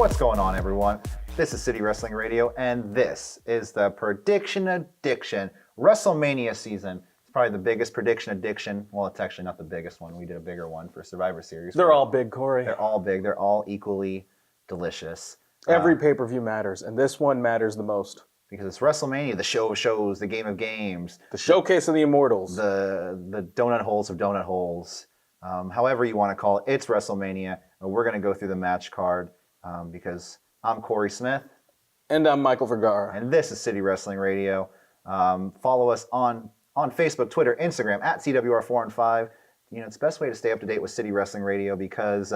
What's going on, everyone? This is City Wrestling Radio, and this is the Prediction Addiction WrestleMania season. It's probably the biggest prediction addiction. Well, it's actually not the biggest one. We did a bigger one for Survivor Series. They're all big, Corey. They're all big. They're all equally delicious. Every pay-per-view matters, and this one matters the most. Because it's WrestleMania, the show of shows, the game of games. The showcase of the immortals. The donut holes of donut holes. However you want to call it, it's WrestleMania. And we're going to go through the match card because I'm Corey Smith. And I'm Michael Vergara. And this is City Wrestling Radio. Follow us on Facebook, Twitter, Instagram, at CWR415. You know, it's the best way to stay up to date with City Wrestling Radio because,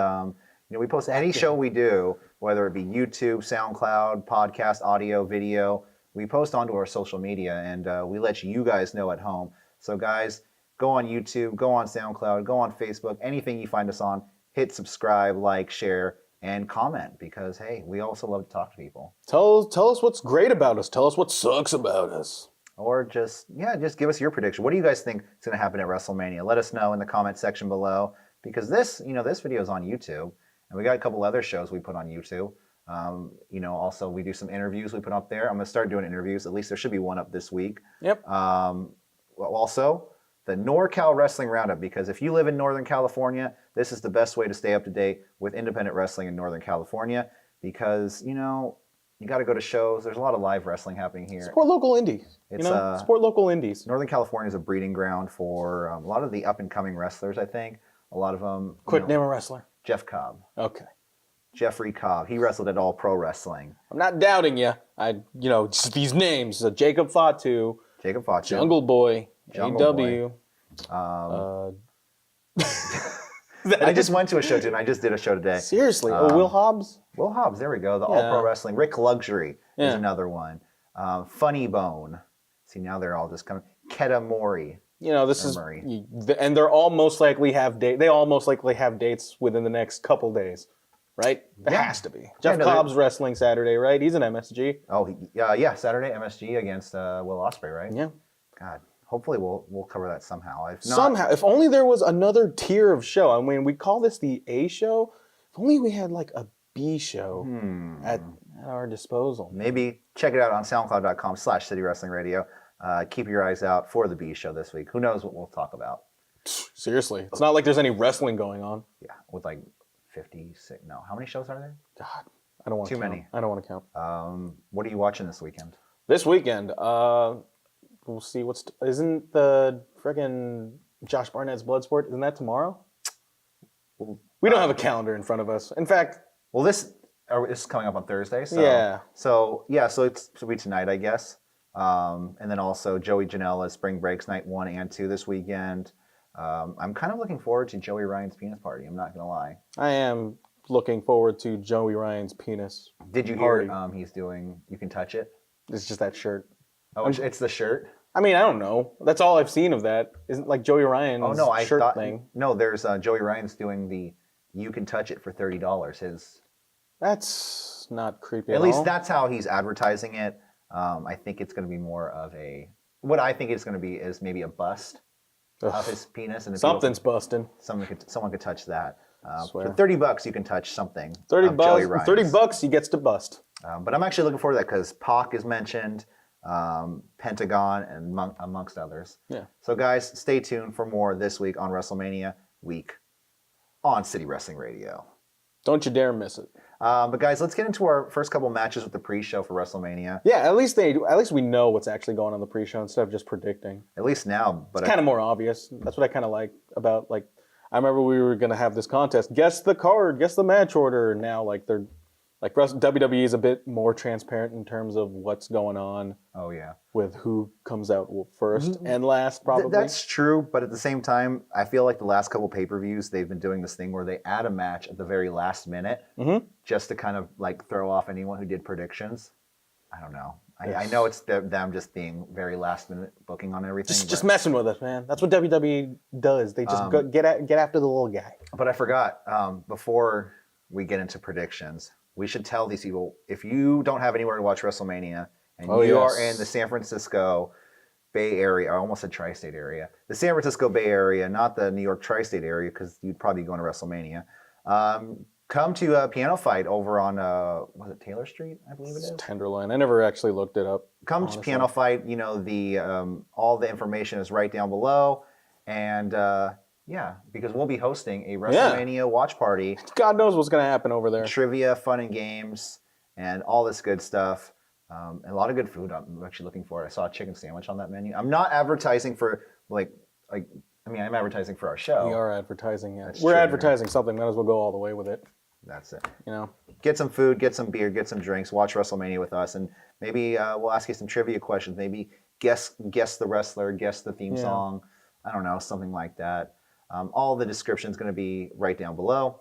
we post any show we do, whether it be YouTube, SoundCloud, podcast, audio, video. We post onto our social media, and we let you guys know at home. So, guys, go on YouTube, go on SoundCloud, go on Facebook, anything you find us on, hit subscribe, like, share, and comment because, hey, we also love to talk to people. Tell us what's great about us. Tell us what sucks about us. Or just give us your prediction. What do you guys think is going to happen at WrestleMania? Let us know in the comment section below because this video is on YouTube, and we got a couple other shows we put on YouTube. Also we do some interviews we put up there. I'm going to start doing interviews. At least there should be one up this week. Yep. Also, the NorCal Wrestling Roundup, because if you live in Northern California, this is the best way to stay up to date with independent wrestling in Northern California because, you got to go to shows. There's a lot of live wrestling happening here. Support local indies. Support local indies. Northern California is a breeding ground for a lot of the up-and-coming wrestlers, I think. A lot of them... Name a wrestler. Jeff Cobb. Okay. Jeffrey Cobb. He wrestled at All Pro Wrestling. I'm not doubting you. Just these names. So Jacob Fatu. Jungle Boy. AW. I just went to a show, dude. I just did a show today. Seriously? Will Hobbs? Will Hobbs, there we go. The All Pro Wrestling. Rick Luxury is another one. Funny Bone. See, now they're all just coming. Keta Mori. This is... And they're all most likely have dates. They all most likely have dates within the next couple days. Right? There has to be. Jeff Cobb's wrestling Saturday, right? He's an MSG. Oh, yeah. Saturday, MSG against Will Ospreay, right? Yeah. God. Hopefully we'll cover that somehow. If only there was another tier of show. I mean, we call this the A show. If only we had like a B show at our disposal. Maybe check it out on SoundCloud.com/City Wrestling Radio. Keep your eyes out for the B show this week. Who knows what we'll talk about? Seriously, it's not like there's any wrestling going on. Yeah, with like 56. No, how many shows are there? God, I don't want to count. Too many. I don't want to count. What are you watching this weekend? This weekend, we'll see isn't the frickin' Josh Barnett's Bloodsport, isn't that tomorrow? We don't have a calendar in front of us. In fact... Well, this is coming up on Thursday, so... Yeah. So it'll be tonight, I guess. And then also Joey Janela's Spring Breaks Night 1 and 2 this weekend. I'm kind of looking forward to Joey Ryan's penis party, I'm not going to lie. I am looking forward to Joey Ryan's penis Did you hear he's doing You Can Touch It? It's just that shirt. Oh, it's the shirt? I mean, I don't know. That's all I've seen of that. Isn't like Joey Ryan's shirt thing. No, there's Joey Ryan's doing the You Can Touch It for $30. That's not creepy at least that's how he's advertising it. I think it's going to be more of what I think it's going to be is maybe a bust of his penis. And something's busting. Someone could touch that. For $30 you can touch something. $30, $30 he gets to bust. But I'm actually looking forward to that because Pac is mentioned. Pentagon, and amongst others. Yeah. So, guys, stay tuned for more this week on WrestleMania week on City Wrestling Radio. Don't you dare miss it. But, guys, let's get into our first couple matches with the pre-show for WrestleMania. Yeah, at least we know what's actually going on the pre-show instead of just predicting. At least now. But it's kind of more obvious. That's what I kind of like about, I remember we were going to have this contest. Guess the card, guess the match order. Now, WWE is a bit more transparent in terms of what's going on. Oh, yeah. With who comes out first and last, probably. That's true, but at the same time, I feel like the last couple pay-per-views, they've been doing this thing where they add a match at the very last minute just to kind of throw off anyone who did predictions. I don't know. I know it's them just being very last-minute booking on everything. Just messing with us, man. That's what WWE does. They just get after the little guy. But I forgot, before we get into predictions... We should tell these people, if you don't have anywhere to watch WrestleMania and you are in the San Francisco Bay Area, I almost said tri-state area, the San Francisco Bay Area, not the New York tri-state area because you'd probably be going to WrestleMania, Come to a piano fight over on was it Taylor Street? I believe it is. Tenderloin. I never actually looked it up. Come to piano fight. You know, the all the information is right down below, and yeah, because we'll be hosting a WrestleMania watch party, God knows what's going to happen over there. trivia, fun and games, and all this good stuff. And a lot of good food. I'm actually looking for. I saw a chicken sandwich on that menu. I'm not advertising for like. I mean, I'm advertising for our show. We are advertising, yeah. That's We're true, advertising something. Might as well go all the way with it. That's it. You know, Get some food, get some beer, get some drinks, watch WrestleMania with us, and maybe we'll ask you some trivia questions. Maybe guess the wrestler, guess the theme song. I don't know, something like that. All the description is going to be right down below.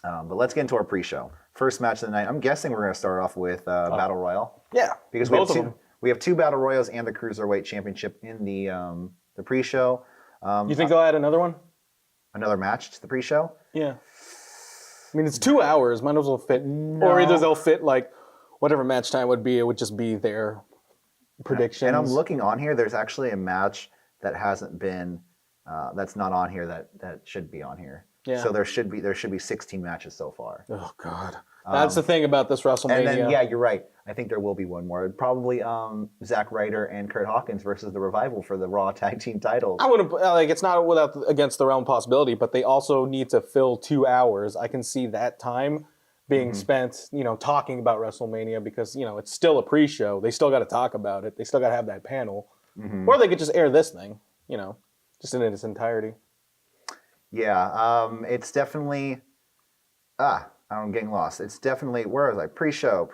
But let's get into our pre-show. First match of the night. I'm guessing we're going to start off with Battle Royal. yeah, Because we have two Battle Royals and the Cruiserweight Championship in the pre-show. you think they'll add another one? Another match to the pre-show? Yeah. I mean, it's 2 hours. Might as well fit. Or either they'll fit like whatever match time would be. It would just be their predictions. And I'm looking on here. There's actually a match that hasn't been, that's not on here that should be on here. Yeah. So there should be 16 matches so far. Oh God, that's the thing about this WrestleMania. And then yeah, you're right. I think there will be one more. Probably Zack Ryder and Kurt Hawkins versus the Revival for the Raw Tag Team titles. I wouldn't like. It's not against the realm of possibility, but they also need to fill 2 hours. I can see that time being spent, talking about WrestleMania because it's still a pre-show. They still got to talk about it. They still got to have that panel, or they could just air this thing, just in its entirety. Yeah, it's definitely. I'm getting lost. It's definitely, where was I? Pre-show.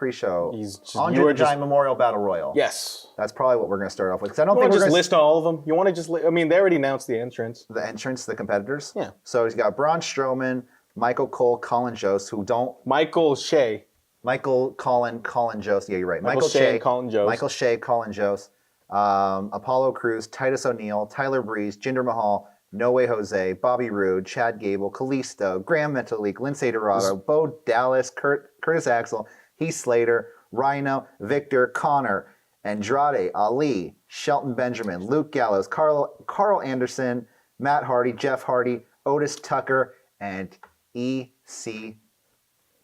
Andre the Giant Memorial Battle Royal. Yes. That's probably what we're going to start off with. Because I don't You think want we're to just going list all of them? You want to just I mean, they already announced the entrance. the entrance, the competitors. Yeah. So he's got Braun Strowman, Michael Cole, Colin Jost, who don't. Michael Shea. Colin Jost. Yeah, you're right. Michael Shea and Colin Jost. Michael Shea, Colin Jost, Apollo Crews, Titus O'Neil, Tyler Breeze, Jinder Mahal, No Way Jose, Bobby Roode, Chad Gable, Kalisto, Graham Metalik, Lindsay Dorado, Bo Dallas, Curtis Axel, Heath Slater, Rhino, Victor, Connor, Andrade, Ali, Shelton Benjamin, Luke Gallows, Carl Anderson, Matt Hardy, Jeff Hardy, Otis Tucker, and EC3.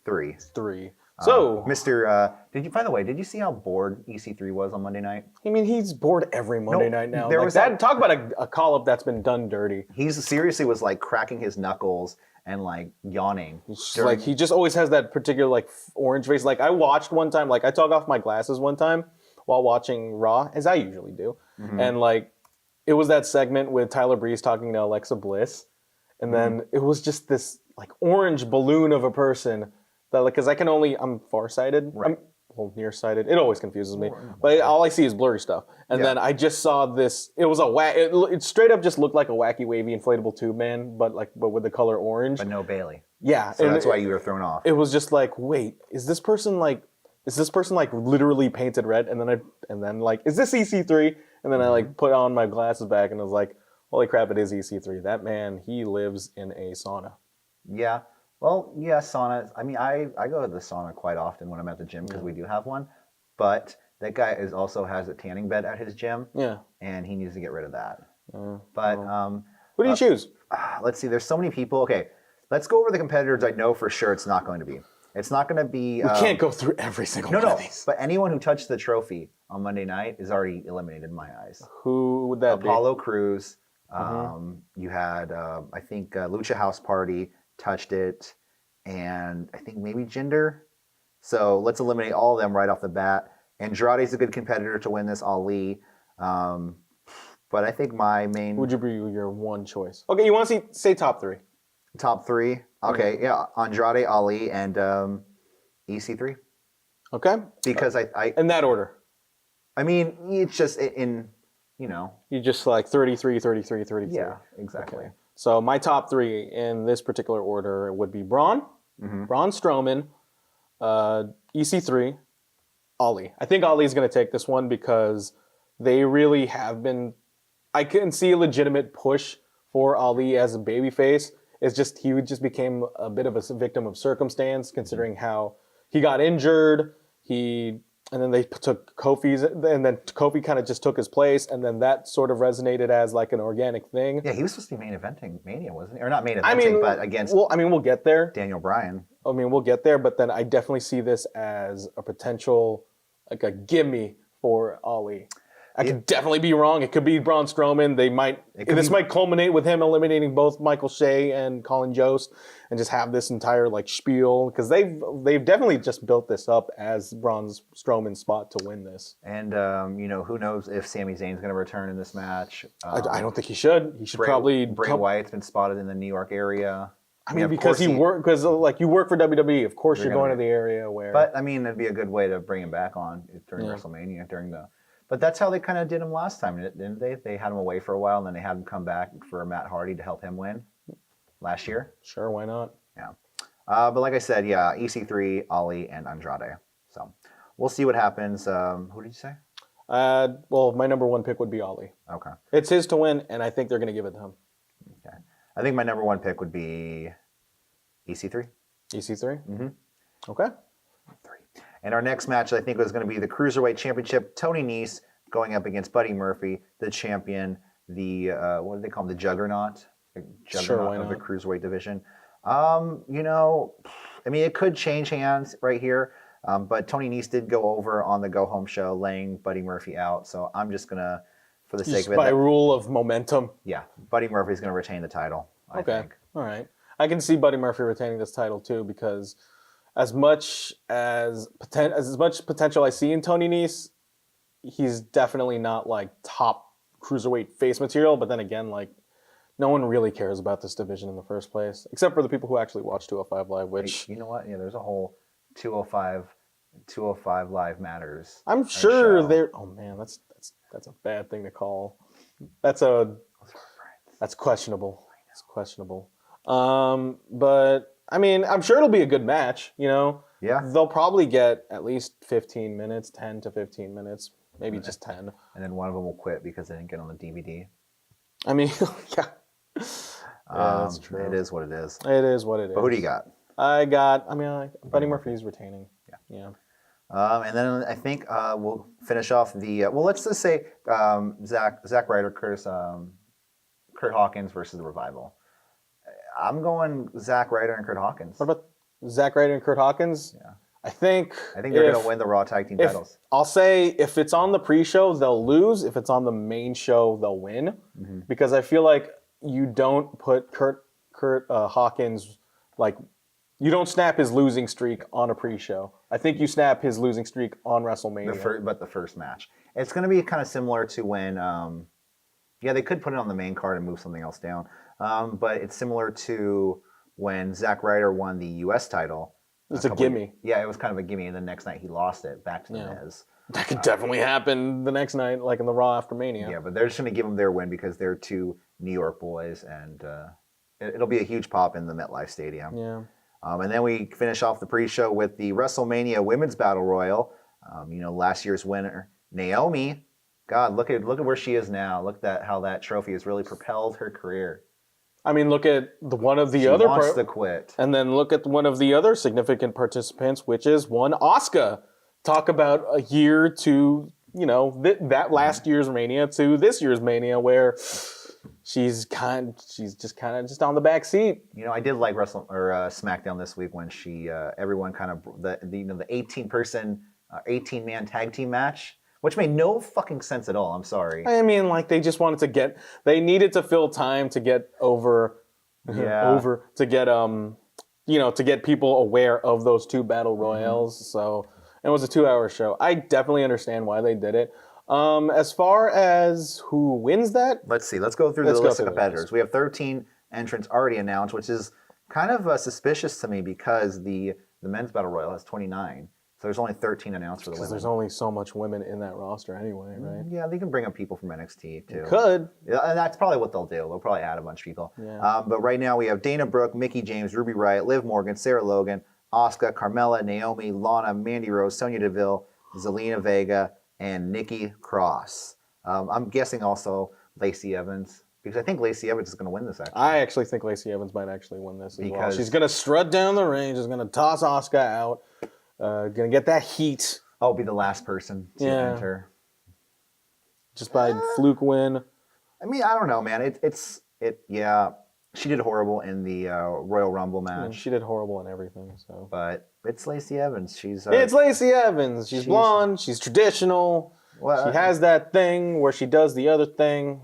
3. So, By the way, did you see how bored EC3 was on Monday night? I mean, he's bored every Monday night now. There Like was that. Talk about a call-up that's been done dirty. He seriously was like cracking his knuckles and like yawning. Like he just always has that particular like orange face. Like I watched one time, like I took off my glasses one time while watching Raw, as I usually do, and like it was that segment with Tyler Breeze talking to Alexa Bliss, and then it was just this like orange balloon of a person. That like, because I'm farsighted. Right. I'm nearsighted. It always confuses me. But all I see is blurry stuff. And then I just saw this. It was it straight up just looked like a wacky, wavy, inflatable tube man, but with the color orange. But no Bailey. Yeah. So that's why you were thrown off. It was just like, wait, is this person like literally painted red? And then like, is this EC3? And then I like put on my glasses back and I was like, holy crap, it is EC3. That man, he lives in a sauna. Yeah. Well, yeah, sauna. I mean, I go to the sauna quite often when I'm at the gym because we do have one. But that guy also has a tanning bed at his gym. Yeah. And he needs to get rid of that. Who Who do you choose? Let's see. There's so many people. Okay, let's go over the competitors I know for sure it's not going to be. It's not going to be... We can't go through every single one of these. But anyone who touched the trophy on Monday night is already eliminated in my eyes. Who would that be? Apollo Crews. You had, I think, Lucha House Party touched it, and I think maybe Jinder. So let's eliminate all of them right off the bat. Andrade's a good competitor to win this, Ali. But I think my main... Would you be your one choice? Okay, you want to say top 3? Top 3? Okay, yeah. Andrade, Ali, and EC3. Okay. Because I... In that order. I mean, it's just in, You just like 33, 33, 33. Yeah, exactly. Okay. So my top 3 in this particular order would be Braun, Braun Strowman, EC3, Ali. I think Ali's going to take this one because they really have been... I can see a legitimate push for Ali as a babyface. It's just he just became a bit of a victim of circumstance, considering how he got injured. He and then they took Kofi's, and then Kofi kind of just took his place, and then that sort of resonated as like an organic thing. Yeah, he was supposed to be main eventing Mania, wasn't he? Or not main eventing, but against we'll get there. Daniel Bryan. I mean, we'll get there, but then I definitely see this as a potential, like a gimme for Ali. I could definitely be wrong. It could be Braun Strowman. This might culminate with him eliminating both Michael Shea and Colin Jost, and just have this entire like spiel, because they've definitely just built this up as Braun Strowman's spot to win this. And who knows if Sami Zayn's going to return in this match? I don't think he should. He should Bray Wyatt's been spotted in the New York area. I mean, because you work for WWE, of course you're going to the area where. But I mean, it'd be a good way to bring him back on during WrestleMania But that's how they kind of did him last time, didn't they? They had him away for a while, and then they had him come back for Matt Hardy to help him win last year. Sure, why not? Yeah. But like I said, yeah, EC3, Ali, and Andrade. So we'll see what happens. Who did you say? Well, my number one pick would be Ali. Okay. It's his to win, and I think they're going to give it to him. Okay. I think my number one pick would be EC3. EC3? Mm-hmm. Okay. 3. And our next match, I think, was going to be the Cruiserweight Championship. Tony Nese going up against Buddy Murphy, the champion, the, what do they call him, the Juggernaut? Sure, of the Cruiserweight division. I mean, it could change hands right here, but Tony Nese did go over on the go-home show, laying Buddy Murphy out. So I'm just going to, for the sake of it. By rule of momentum. Yeah, Buddy Murphy's going to retain the title, I think. All right. I can see Buddy Murphy retaining this title, too, because as much potential I see in Tony Nese, he's definitely not like top cruiserweight face material. But then again, like no one really cares about this division in the first place, except for the people who actually watch 205 Live. Which you know what? Yeah, there's a whole 205 Live matters. I'm sure there. Oh man, that's a bad thing to call. That's questionable. It's questionable. But I mean, I'm sure it'll be a good match, Yeah. They'll probably get at least 15 minutes, 10 to 15 minutes, maybe just 10. And then one of them will quit because they didn't get on the DVD. I mean, yeah. That's true. It is what it is. It is what it is. But who do you got? Buddy Murphy's retaining. Yeah. And then I think we'll finish off let's just say Zack Ryder, Kurt Hawkins versus the Revival. I'm going Zack Ryder and Kurt Hawkins. What about Zack Ryder and Kurt Hawkins? Yeah. I think they're going to win the Raw Tag Team titles. I'll say if it's on the pre-show, they'll lose. If it's on the main show, they'll win. Mm-hmm. Because I feel like you don't put Kurt Hawkins, like, you don't snap his losing streak on a pre-show. I think you snap his losing streak on WrestleMania. But the first match. It's going to be kind of similar to when, they could put it on the main card and move something else down. But it's similar to when Zack Ryder won the U.S. title. It's a gimme. Yeah, it was kind of a gimme, and the next night he lost it back to the Miz. That could definitely happen the next night, like in the Raw after Mania. Yeah, but they're just going to give them their win because they're two New York boys, and it'll be a huge pop in the MetLife Stadium. Yeah. And then we finish off the pre-show with the WrestleMania Women's Battle Royal. Last year's winner, Naomi. God, look at where she is now. Look at how that trophy has really propelled her career. I mean, look at one of the she other wants to quit, and then look at one of the other significant participants, which is one Asuka. Talk about a year to that last year's Mania to this year's Mania, where she's just kind of on the back seat. I did like SmackDown this week when she everyone kind of the 18-man tag team match. Which made no fucking sense at all. I'm sorry. I mean, like they just wanted to they needed to fill time to get over, to get people aware of those two battle royals. Mm-hmm. So it was a 2-hour show. I definitely understand why they did it. As far as who wins that, let's see. Let's go through the list of competitors. We have 13 entrants already announced, which is kind of suspicious to me because the men's battle royal has 29. So there's only 13 announced for the women. Because there's only so much women in that roster anyway, right? Yeah, they can bring up people from NXT too. Could. Yeah, and that's probably what they'll do. They'll probably add a bunch of people. Yeah. But right now we have Dana Brooke, Mickie James, Ruby Riott, Liv Morgan, Sarah Logan, Asuka, Carmella, Naomi, Lana, Mandy Rose, Sonya Deville, Zelina Vega, and Nikki Cross. I'm guessing also Lacey Evans. Because I think Lacey Evans is going to win this, actually. I actually think Lacey Evans might actually win this as well. She's going to strut down the ring. She's going to toss Asuka out. Going to get that heat. I'll be the last person to enter. Just by fluke win. I mean, I don't know, man. Yeah. She did horrible in the Royal Rumble match. She did horrible in everything. So, but it's Lacey Evans. It's Lacey Evans. She's blonde. She's traditional. Well, she has that thing where she does the other thing.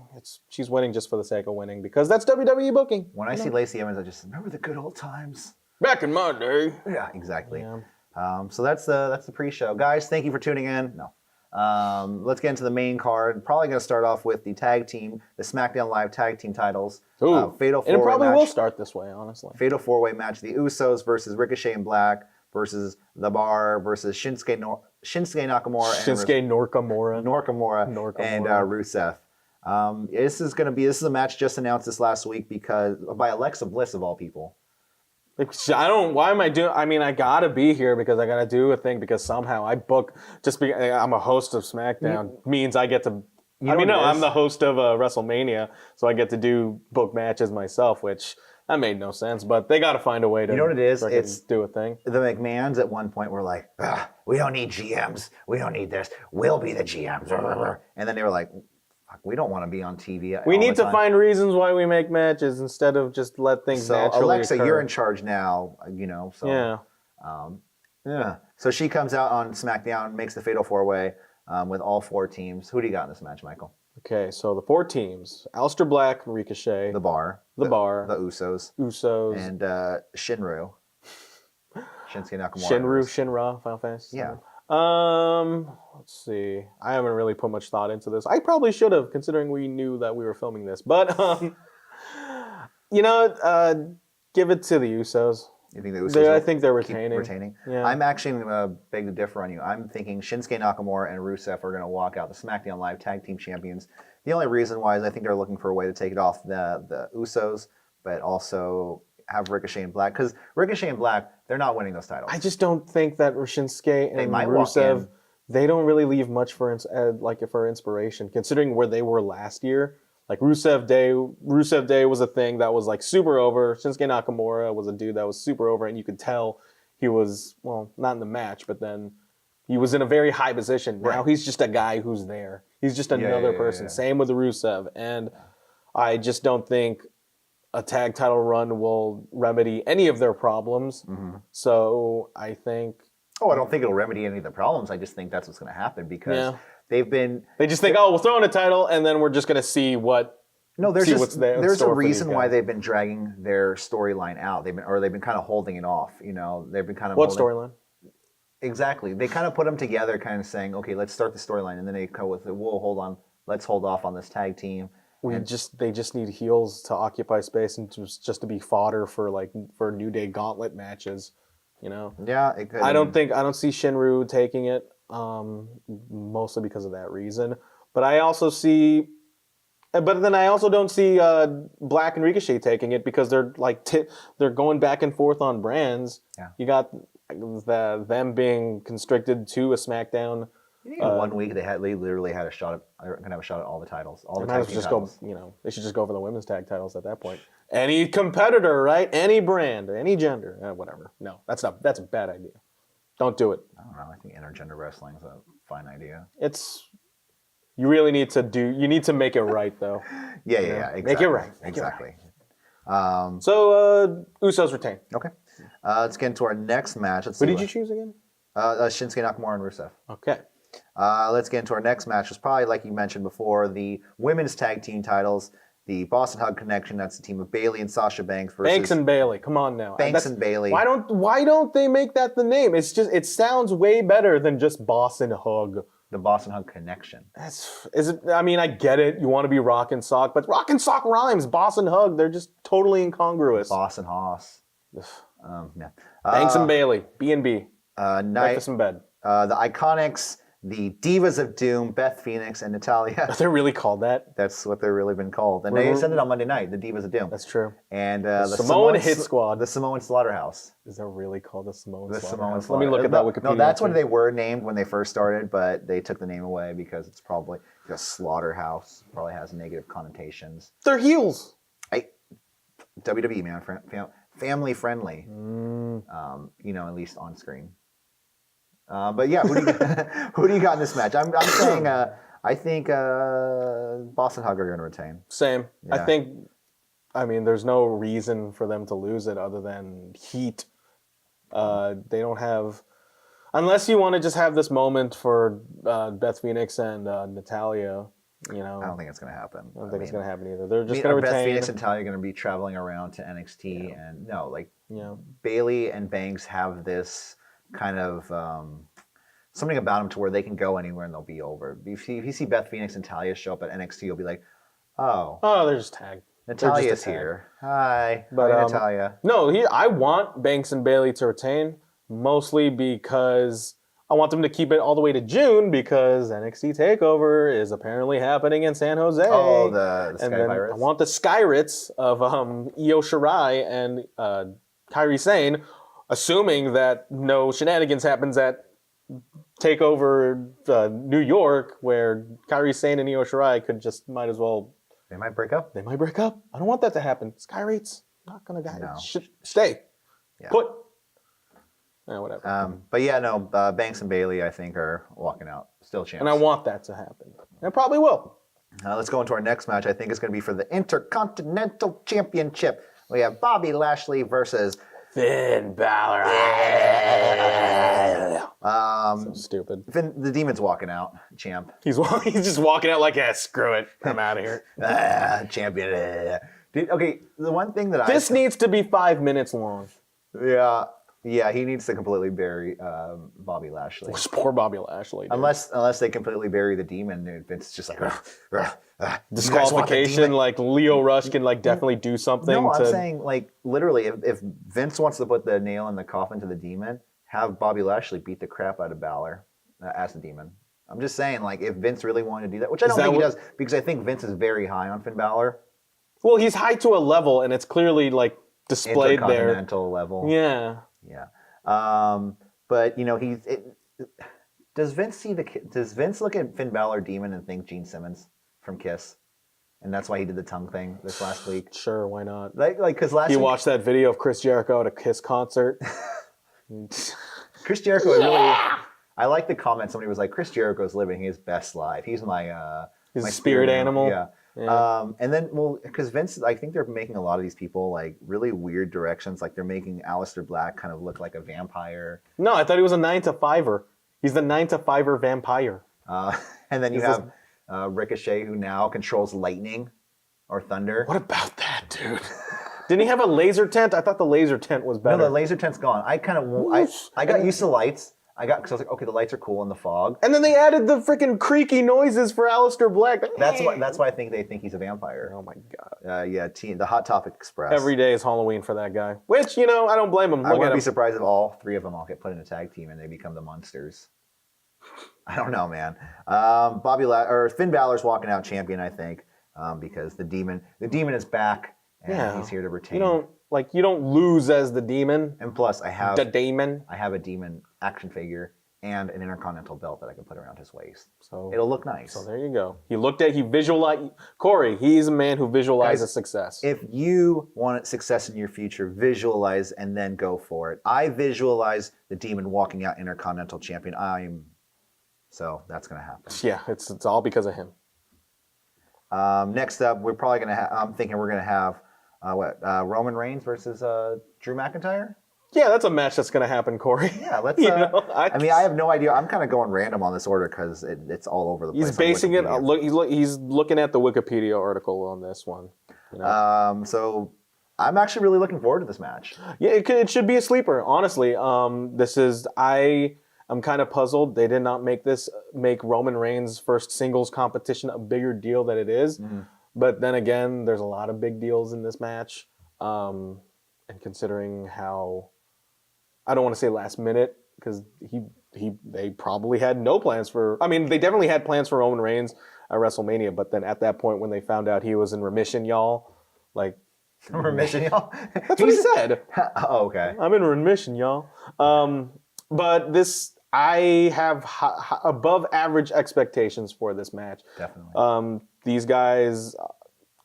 She's winning just for the sake of winning because that's WWE booking. When I see Lacey Evans, I just remember the good old times. Back in my day. Yeah, exactly. Yeah. So that's the pre-show, guys. Thank you for tuning in. No. Let's get into the main card. Probably going to start off with the SmackDown Live tag team titles. Ooh, Fatal 4-way and it probably match. will start this way, honestly. Fatal 4-way match: the Usos versus Ricochet and Black versus The Bar versus Shinsuke Nakamura and Rusev. This is a match just announced this last week by Alexa Bliss of all people. Why am I doing? I mean, I gotta be here because I gotta do a thing because somehow I book I'm a host of SmackDown means I get to. I'm the host of WrestleMania, so I get to book matches myself, which that made no sense. But they gotta find a way to. You know what it is? It's do a thing. The McMahons at one point were like, "We don't need GMs. We don't need this. We'll be the GMs." And then they were like, we don't want to be on TV. We need to find reasons why we make matches instead of just let things naturally Alexa, occur. you're in charge now, So, yeah. So she comes out on SmackDown, makes the Fatal 4-way with all 4 teams. Who do you got in this match, Michael? Okay, so the 4 teams: Aleister Black, Ricochet, The Bar, the Usos, and Shinru, Shinsuke Nakamura, Shinra, Final Fantasy. Yeah. Let's see. I haven't really put much thought into this. I probably should have, considering we knew that we were filming this. But give it to the Usos. You think the Usos? I think they're retaining. Yeah. I'm actually going to beg to differ on you. I'm thinking Shinsuke Nakamura and Rusev are going to walk out the SmackDown Live Tag Team Champions. The only reason why is I think they're looking for a way to take it off the Usos, but also have Ricochet and Black, because Ricochet and Black, they're not winning those titles. I just don't think that Shinsuke and Rusev, they don't really leave much for inspiration, considering where they were last year. Like Rusev Day was a thing that was like super over. Shinsuke Nakamura was a dude that was super over, and you could tell he was, well, not in the match, but then he was in a very high position. Right. Now he's just a guy who's there. He's just another person. Yeah. Same with Rusev, and I just don't think a tag title run will remedy any of their problems. Mm-hmm. So I think... I don't think it'll remedy any of the problems. I just think that's what's going to happen because they just think, we'll throw in a title and then we're just going to see what... No, there's a reason why they've been dragging their storyline out. They've been kind of holding it off. They've been kind of... What storyline? Exactly. They kind of put them together, kind of saying, okay, let's start the storyline. And then they come with, hold on, let's hold off on this tag team. They just need heels to occupy space and just to be fodder for New Day gauntlet matches, Yeah, it could. I don't see Shinru taking it, mostly because of that reason. But then I also don't see Black and Ricochet taking it because they're they're going back and forth on brands. Yeah. You got them being constricted to a SmackDown. In 1 week, they literally had a shot at. They're gonna have a shot at all the titles, all the tag team titles. They should just go for the women's tag titles at that point. Any competitor, right? Any brand, any gender, whatever. No, that's a bad idea. Don't do it. I don't know. I think intergender wrestling is a fine idea. You really need to make it right though. Yeah, exactly. Make it right. Exactly. So Usos retain. Okay. Let's get into our next match. Who did you choose again? Shinsuke Nakamura and Rusev. Okay. Let's get into our next match. It's probably, like you mentioned before, the women's tag team titles. The Boston Hug Connection. That's the team of Bayley and Sasha Banks versus Banks and Bayley. Come on now. Banks and Bayley. Why don't they make that the name? It sounds way better than just Boston Hug. The Boston Hug Connection. I get it. You want to be Rock and Sock, but Rock and Sock rhymes. Boston Hug. They're just totally incongruous. Boston Hoss. Yeah. Banks and Bayley. B&B. Breakfast in bed. The Iconics, the Divas of Doom, Beth Phoenix and Natalya. They're really called that? That's what they're really been called. And they said it on Monday night, the Divas of Doom. That's true. And the Samoan Hit Squad. The Samoan Slaughterhouse. Is that really called the Samoan Slaughterhouse? Samoan Slaughterhouse. Let me look at that Wikipedia. No, that's what they were named when they first started, but they took the name away because it's probably a slaughterhouse. Probably has negative connotations. They're heels. WWE, man. Family friendly. At least on screen. But yeah, who do you who do you got in this match? I'm saying I think Boston Hug are going to retain. Same. Yeah. I mean, there's no reason for them to lose it other than heat. They don't have, unless you want to just have this moment for Beth Phoenix and Natalia. You know, I don't think it's going to happen. I don't think it's going to happen either. They're just going to Beth retain. Phoenix and Talia are going to be traveling around to NXT, and no, like Yeah. Bailey and Banks have this kind of something about them to where they can go anywhere and they'll be over. If you see Beth Phoenix and Talia show up at NXT, you'll be like, oh, They're just tagged. Natalia's here. Hi, But, hi, Natalia. No, I want Banks and Bailey to retain, mostly because I want them to keep it all the way to June because NXT TakeOver is apparently happening in San Jose. Oh, the Sky and then Pirates. I want the Skyrits of Io Shirai and Kairi Sane, assuming that no shenanigans happens at TakeOver New York, where Kairi Sane and Io Shirai might as well. They might break up. They might break up. I don't want that to happen. Skyrits not gonna die. No. Stay. Yeah. Put. Whatever. But yeah, no, Banks and Bailey, I think, are walking out. Still champs. And I want that to happen. And it probably will. Let's go into our next match. I think it's going to be for the Intercontinental Championship. We have Bobby Lashley versus Finn Balor. So stupid. Finn, the Demon's walking out, champ. He's just walking out like, yeah, screw it. I'm out of here. Champion. Okay, the one thing that This needs to be 5 minutes long. Yeah, he needs to completely bury Bobby Lashley. Poor Bobby Lashley. Dude. Unless they completely bury the Demon, dude, Vince is just like disqualification. Like Leo Rush can definitely do something. No, I'm saying like literally, if Vince wants to put the nail in the coffin to the Demon, have Bobby Lashley beat the crap out of Balor as the Demon. I'm just saying, like, if Vince really wanted to do that, which I don't think he does, because I think Vince is very high on Finn Balor. Well, he's high to a level, and it's clearly displayed there. Intercontinental level. Yeah. Yeah. But does Vince look at Finn Balor Demon and think Gene Simmons from Kiss, and that's why he did the tongue thing this last week? Sure, why not? Because last You week, watched that video of Chris Jericho at a Kiss concert? Chris Jericho really. I like the comment. Somebody was like, "Chris Jericho's living his best life. He's my His spirit animal." Yeah. And then, because Vince, I think they're making a lot of these people like really weird directions. Like they're making Aleister Black kind of look like a vampire. No, I thought he was a 9 to 5er. He's the 9 to 5er vampire. And then you have Ricochet, who now controls lightning or thunder. What about that, dude? Didn't he have a laser tent? I thought the laser tent was better. No, the laser tent's gone. I got used to lights. Because I was like, okay, the lights are cool in the fog. And then they added the freaking creaky noises for Aleister Black. That's why I think they think he's a vampire. Oh my god. The Hot Topic Express. Every day is Halloween for that guy. Which, I don't blame him. I wouldn't be surprised if all three of them all get put in a tag team and they become the Monsters. I don't know, man. Finn Balor's walking out champion, I think, because the demon is back and he's here to retain. You don't lose as the Demon. And plus, I have the Demon. I have a Demon action figure and an Intercontinental belt that I can put around his waist. So it'll look nice. So there you go. He visualized. Corey, he's a man who visualizes success. If you want success in your future, visualize and then go for it. I visualize the Demon walking out Intercontinental champion. So that's going to happen. Yeah, it's all because of him. Next up, we're probably going to I'm thinking we're going to have Roman Reigns versus Drew McIntyre? Yeah, that's a match that's going to happen, Corey. Yeah, let's. I have no idea. I'm kind of going random on this order because it's all over the place. He's basing it. He's looking at the Wikipedia article on this one. So I'm actually really looking forward to this match. Yeah, it should be a sleeper. Honestly, I'm kind of puzzled. They did not make Roman Reigns' first singles competition a bigger deal than it is. Mm-hmm. But then again, there's a lot of big deals in this match. And considering how, I don't want to say last minute, because they probably had no plans for, they definitely had plans for Roman Reigns at WrestleMania, but then at that point when they found out he was in remission, y'all, remission, y'all? That's what he said. Oh, okay. I'm in remission, y'all. But I have above average expectations for this match. Definitely. These guys,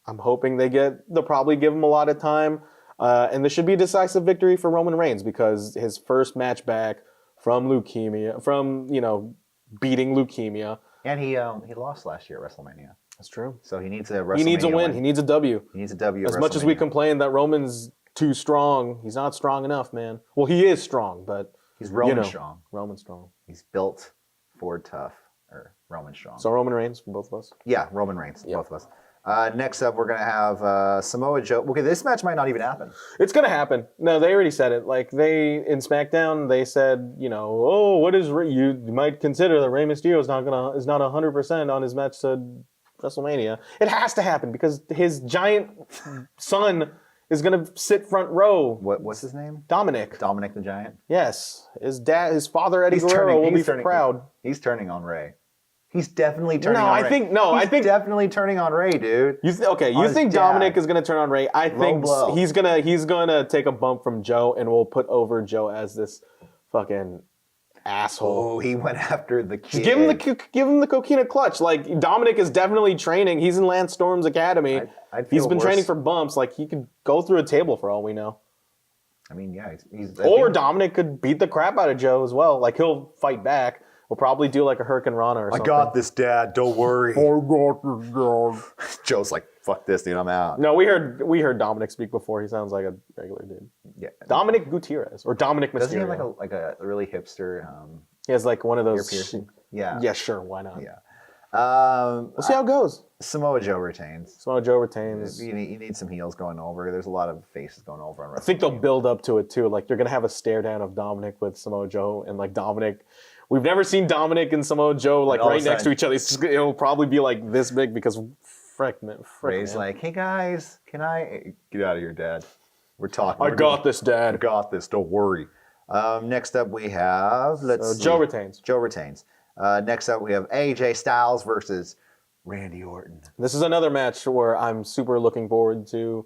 I'm hoping they'll probably give them a lot of time. And this should be a decisive victory for Roman Reigns because his first match back from leukemia, from beating leukemia. And he lost last year at WrestleMania. That's true. So he needs a WrestleMania He needs a win. He needs a W. He needs a W. As much as we complain that Roman's too strong, he's not strong enough, man. Well, he is strong, but he's Roman strong. Roman strong. He's built for tough, or Roman strong. So Roman Reigns for both of us? Yeah, Roman Reigns, both of us. Next up, we're going to have Samoa Joe. Okay, this match might not even happen. It's going to happen. No, they already said it. Like, in SmackDown, they said, what is, you might consider that Rey Mysterio is not 100% on his match to WrestleMania. It has to happen because his giant son is going to sit front row. What's his name? Dominic. Dominic the Giant? Yes. His father, Eddie Guerrero, will be proud. He's turning on Rey. He's definitely turning on Rey. I think definitely turning on Rey, dude. You think Dominic is going to turn on Rey? I think he's gonna take a bump from Joe, and we'll put over Joe as this fucking asshole. Oh, he went after the kid. Give him the coquina clutch. Like, Dominic is definitely training. He's in Lance Storm's academy. He's been training for bumps. Like, he could go through a table for all we know. I mean, yeah. Dominic could beat the crap out of Joe as well. Like, he'll fight back. We'll probably do like a Hurricane Rana or something. I got this, Dad. Don't worry. I got this, Dad. Joe's like, fuck this, dude. I'm out. No, we heard Dominic speak before. He sounds like a regular dude. Yeah. Dominic Gutierrez or Dominic Mysterio. Doesn't he have like a really hipster? He has like one of those ear piercing. Yeah. Yeah, sure. Why not? Yeah. We'll see how it goes. Samoa Joe retains. Samoa Joe retains. You need some heels going over. There's a lot of faces going over on WrestleMania. I think they'll build up to it too. Like, you're gonna have a stare down of Dominic with Samoa Joe, and like Dominic. We've never seen Dominic and Samoa Joe like right next to each other. It'll probably be like this big because frick, Ray's like, hey guys, can I get out of here, Dad? We're talking. I got this, Dad. I got this. Don't worry. Next up we have Joe retains. Joe retains. Next up we have AJ Styles versus Randy Orton. This is another match where I'm super looking forward to.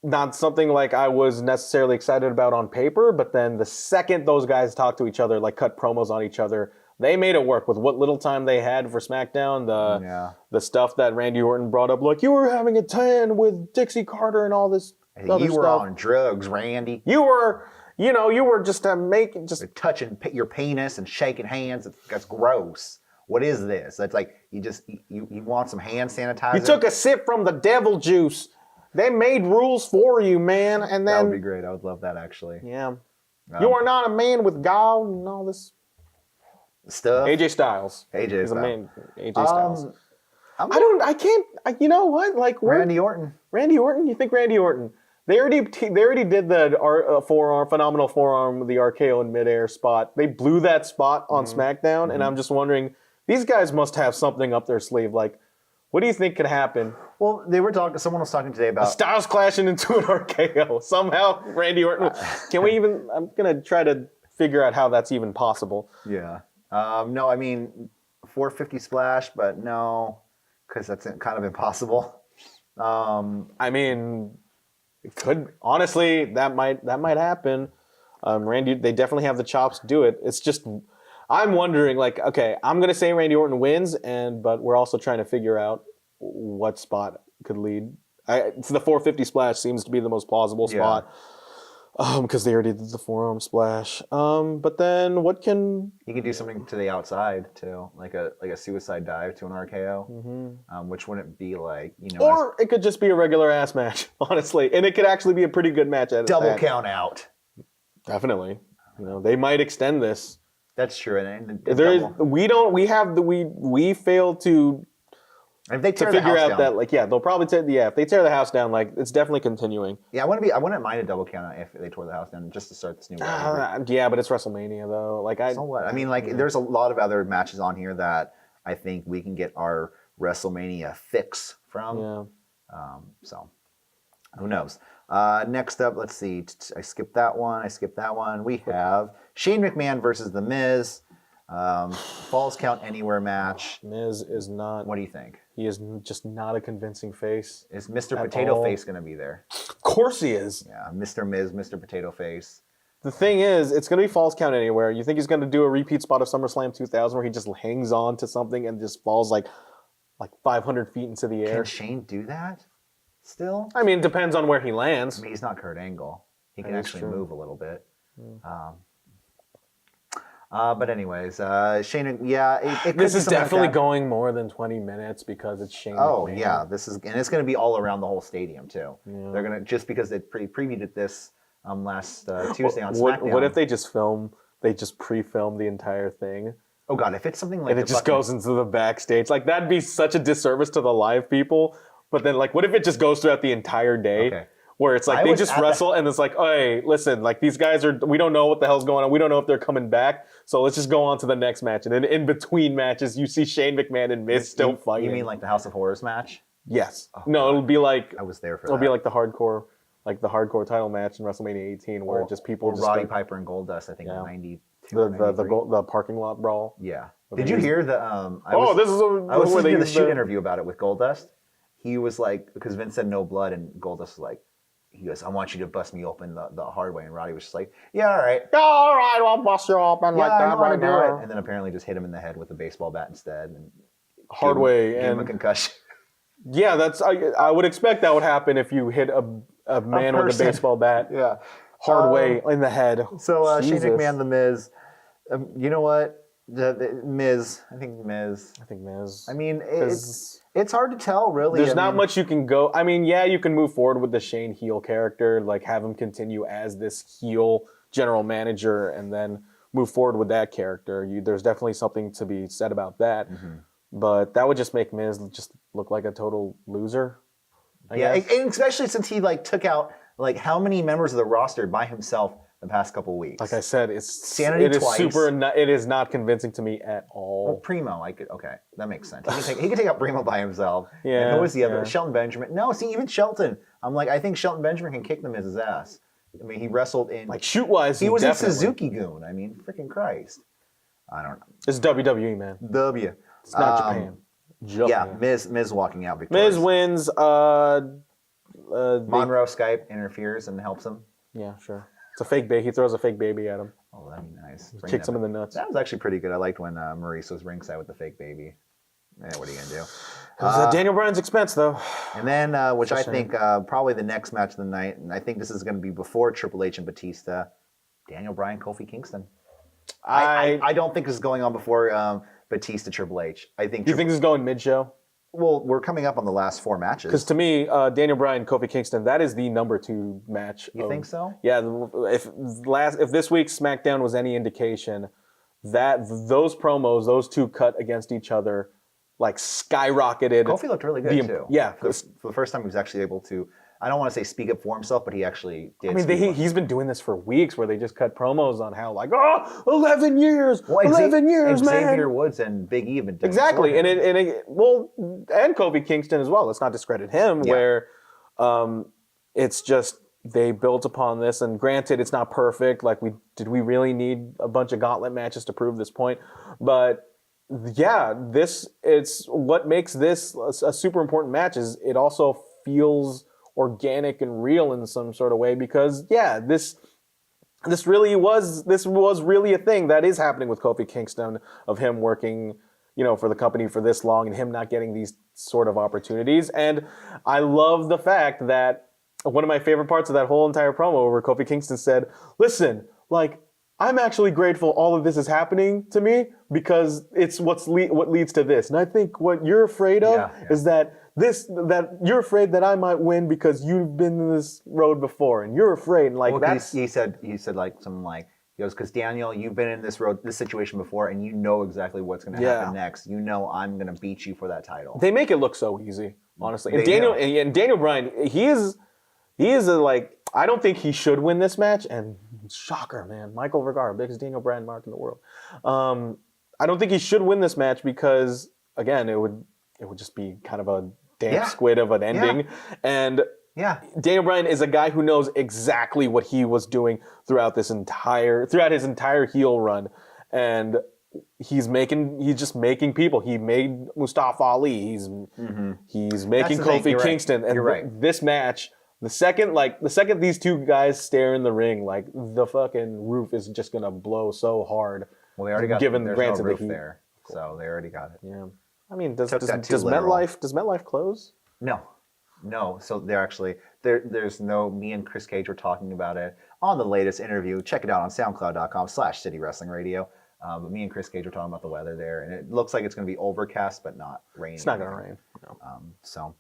Not something like I was necessarily excited about on paper, but then the second those guys talk to each other, like cut promos on each other, they made it work with what little time they had for SmackDown. The stuff that Randy Orton brought up, like, you were having a tan with Dixie Carter and all this other stuff. You were on drugs, Randy. You were just touching your penis and shaking hands. That's gross. What is this? That's like you want some hand sanitizer. You took a sip from the devil juice. They made rules for you, man, and then that would be great. I would love that, actually. Yeah, you are not a man with gall and all this stuff. AJ Styles. He's a man. AJ Styles. I can't. You know what? Like Randy Orton. Randy Orton. You think Randy Orton? They already did the phenomenal forearm, the RKO in midair spot. They blew that spot on SmackDown, and I'm just wondering, these guys must have something up their sleeve. Like, what do you think could happen? Well, they were talking. Someone was talking today about Styles clashing into an RKO. Somehow, Randy Orton. Can we even? I'm gonna try to figure out how that's even possible. Yeah. No, I mean 450 splash, but no, because that's kind of impossible. I mean, it could honestly that might happen. Randy, they definitely have the chops to do it. It's just. I'm wondering, like, okay, I'm gonna say Randy Orton wins, but we're also trying to figure out what spot could lead. The 450 splash seems to be the most plausible spot, because they already did the forearm splash. But then what can he can do something to the outside too, like a suicide dive to an RKO, which wouldn't be like or it could just be a regular ass match, honestly, and it could actually be a pretty good match at double count out. Definitely, they might extend this. That's true. And we fail to figure out that, like, they'll probably if they tear the house down, like, it's definitely continuing. Yeah, I wouldn't mind a double count out if they tore the house down just to start this new rivalry. Yeah, but it's WrestleMania though. Like, so what? I mean, like, there's a lot of other matches on here that I think we can get our WrestleMania fix from. Yeah. So who knows? Next up, let's see. I skipped that one. We have Shane McMahon versus The Miz. Falls count anywhere match. Miz is not. What do you think? He is just not a convincing face. Is Mr. Potato Face going to be there? Of course he is. Yeah, Mr. Miz, Mr. Potato Face. The thing is, it's going to be falls count anywhere. You think he's going to do a repeat spot of SummerSlam 2000 where he just hangs on to something and just falls like 500 feet into the air? Can Shane do that still? I mean, it depends on where he lands. I mean, he's not Kurt Angle. He can actually move a little bit. But anyways, Shane, yeah, it could This be is something like definitely that. going more than 20 minutes because it's Shane Oh McMahon. yeah, and it's going to be all around the whole stadium too. Yeah. They're gonna just because they previewed this last Tuesday on What SmackDown. if they just pre-film the entire thing? Oh god, if it's something like And it just goes into the backstage. Like, that'd be such a disservice to the live people. But then, like, what if it just goes throughout the entire day? Okay. Where it's like I they was just at wrestle and it's like, hey, listen, like these guys we don't know what the hell's going on. We don't know if they're coming back. So let's just go on to the next match. And then in between matches, you see Shane McMahon and Miz still fighting. You mean like the House of Horrors match? Yes. Oh, no, God. it'll be like I was there for it'll that. be like the hardcore title match in WrestleMania 18 where just people just Roddy go- Piper and Goldust, I think, Yeah. in 92 or 93. the parking lot brawl. Yeah. Where Did they you use- hear the? I Oh, was, this is I was where they listening to the use shoot interview about it with Goldust. He was like, because Vince said no blood, and Goldust was like, he goes, I want you to bust me open the hard way, and Roddy was just like, yeah, all right. Yeah, all right, I'll bust you open Yeah, like I that know how right to do now. it. And then apparently just hit him in the head with a baseball bat instead. And Hard way. Gave him a And concussion. yeah, I would expect that would happen if you hit a man with a person. baseball bat Yeah. hard way in the head. So Shane Jesus. McMahon, The Miz. You know what? The Miz. I think Miz. I think Miz. I mean, 'Cause it's hard to tell, really. there's I not mean, much you can go. I mean, yeah, you can move forward with the Shane heel character, like have him continue as this heel general manager, and then move forward with that character. There's definitely something to be said about that. Mm-hmm. But that would just make Miz just look like a total loser. I Yeah, guess. and especially since he like took out like how many members of the roster by himself the past couple weeks. Like I said, it Sanity is twice. it is not convincing to me at all. Well, Primo, okay, that makes sense. He could take out Primo by himself. Yeah, And who was the other? yeah. Shelton Benjamin. No, see, even Shelton. I'm like, I think Shelton Benjamin can kick the Miz's ass. I mean, he wrestled in. Like shoot wise, he was definitely. in Suzuki Goon. I mean, freaking Christ. I don't know. It's WWE, man. W. It's not Japan. Yeah, Japan. Miz walking out victorious. Miz wins. Monroe Skype interferes and helps him. Yeah, sure. It's a fake baby. He throws a fake baby at him. Oh, that'd be nice. Kicks him in the nuts. That was actually pretty good. I liked when Maurice was ringside with the fake baby. Yeah, what are you gonna do? It was at Daniel Bryan's expense, though. And then, which I Shame. think probably the next match of the night, and I think this is going to be before Triple H and Batista, Daniel Bryan, Kofi Kingston. I don't think this is going on before Batista Triple H. I think. Do you think this is going mid-show? Well, we're coming up on the last 4 matches. Because to me, Daniel Bryan, Kofi Kingston, that is the number 2 match. You think so? Yeah. If this week's SmackDown was any indication, that those promos, those two cut against each other, like skyrocketed. Kofi looked really good too. Yeah. For the first time, he was actually able to. I don't want to say speak up for himself, but he actually did. I mean, speak up. he's been doing this for weeks where they just cut promos on how, like, 11 years, Well, 11 years, man. Xavier Woods and Big E have been doing it Exactly, for him. and Kofi Kingston as well. Let's not discredit him. Yeah. Where it's just they built upon this, and granted, it's not perfect. Like, did we really need a bunch of gauntlet matches to prove this point? But yeah, it's what makes this a super important match. Is it also feels organic and real in some sort of way, because yeah, this was really a thing that is happening with Kofi Kingston, of him working, for the company for this long and him not getting these sort of opportunities. And I love the fact that one of my favorite parts of that whole entire promo where Kofi Kingston said, listen, like, I'm actually grateful all of this is happening to me because it's what leads to this. And I think what you're afraid of is that you're afraid that I might win because you've been in this road before and you're afraid. And like, Well, that's, he said like something like, he goes, because Daniel, you've been in this situation before, and you know exactly what's going to happen next. You know I'm going to beat you for that title. they make it look so easy, honestly. And They Daniel Bryan, he is like, I don't think he should win this match. And shocker, man, Michael Vergara, biggest Daniel Bryan mark in the world. I don't think he should win this match because, again, it would just be kind of a damp squid of an ending. And Yeah. Daniel Bryan is a guy who knows exactly what he was doing throughout his entire heel run. And he's just making people. He made Mustafa Ali. He's making the thing. Kofi You're right. Kingston. And You're right. this match, the second these two guys stare in the ring, like, the fucking roof is just gonna blow so hard. Well, they already got Given there's granted no the roof heat. there, so they already got it. Yeah. I mean, does Took that too MetLife close? No. So they're actually there's no. Me and Chris Cage were talking about it on the latest interview. Check it out on SoundCloud.com/City Wrestling Radio. But me and Chris Cage were talking about the weather there, and it looks like it's going to be overcast, but not raining. It's not going to rain. No. So